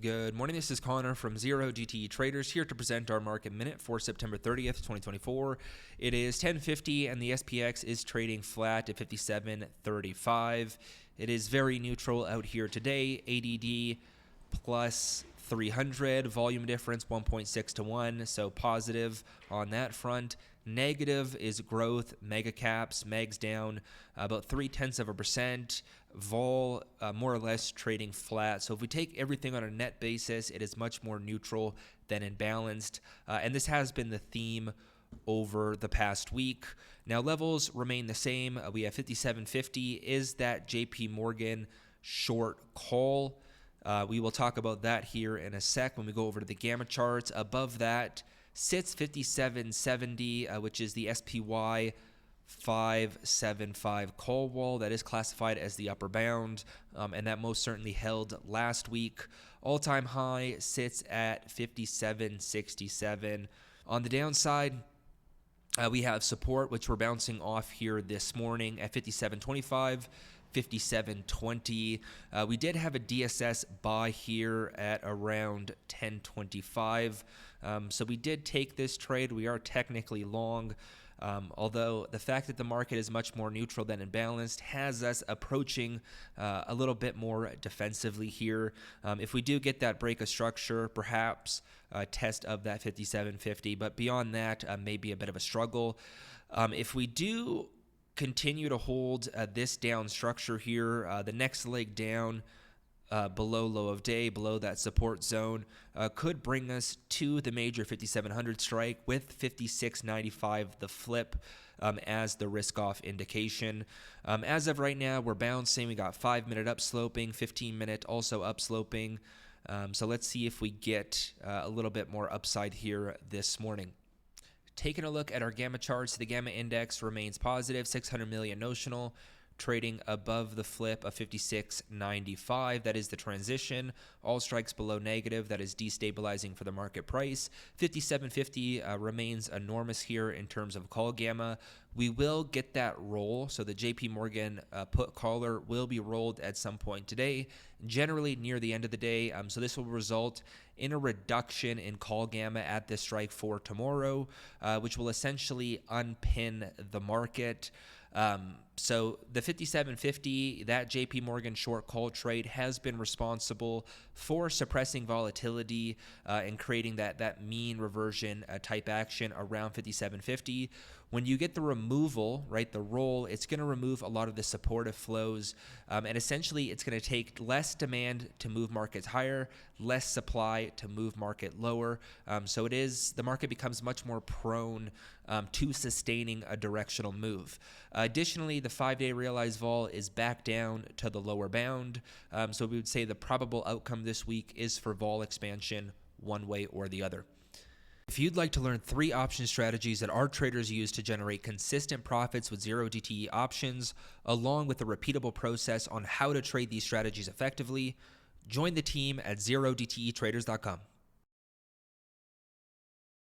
Good morning, this is Connor from 0DTE Traders here to present our market minute for September 30th, 2024. It is 10:50 and the SPX is trading flat at 57.35. It is very neutral out here today. ADD plus 300, volume difference 1.6 to 1, so positive on that front. Negative is growth, mega caps, megs down about 0.3%, vol more or less trading flat. So if we take everything on a net basis, it is much more neutral than imbalanced, and this has been the theme over the past week. Now levels remain the same. We have 57.50 is that JP Morgan short call. We will talk about that here in a sec when we go over to the gamma charts. Above that sits 57.70, which is the SPY 575 call wall that is classified as the upper bound, and that most certainly held last week. All-time high sits at 57.67. On the downside, we have support, which we're bouncing off here this morning at 57.25. 57.20. We did have a DSS buy here at around 10.25. So we did take this trade. We are technically long, although the fact that the market is much more neutral than imbalanced has us approaching a little bit more defensively here. If we do get that break of structure, perhaps a test of that 57.50, but beyond that, maybe a bit of a struggle. If we do continue to hold this down structure here, the next leg down below low of day, below that support zone, could bring us to the major 5700 strike with 56.95 the flip as the risk off indication. As of right now, we're bouncing. We got 5-minute upsloping, 15-minute also upsloping. So let's see if we get a little bit more upside here this morning. Taking a look at our gamma charts, the gamma index remains positive, 600 million notional, trading above the flip of 56.95. That is the transition. All strikes below negative. That is destabilizing for the market price. 57.50 remains enormous here in terms of call gamma. We will get that roll. So the JP Morgan put caller will be rolled at some point today, generally near the end of the day. So this will result in a reduction in call gamma at this strike for tomorrow, which will essentially unpin the market. So the 57.50, that JP Morgan short call trade has been responsible for suppressing volatility and creating that mean reversion type action around 57.50. When you get the removal, right, the roll, it's going to remove a lot of the supportive flows, and essentially it's going to take less demand to move markets higher, less supply to move market lower. So the market becomes much more prone to sustaining a directional move. Additionally, the 5-day realized vol is back down to the lower bound. So we would say the probable outcome this week is for vol expansion one way or the other. If you'd like to learn 3 option strategies that our traders use to generate consistent profits with 0DTE options, along with a repeatable process on how to trade these strategies effectively, join the team at 0DTEtraders.com.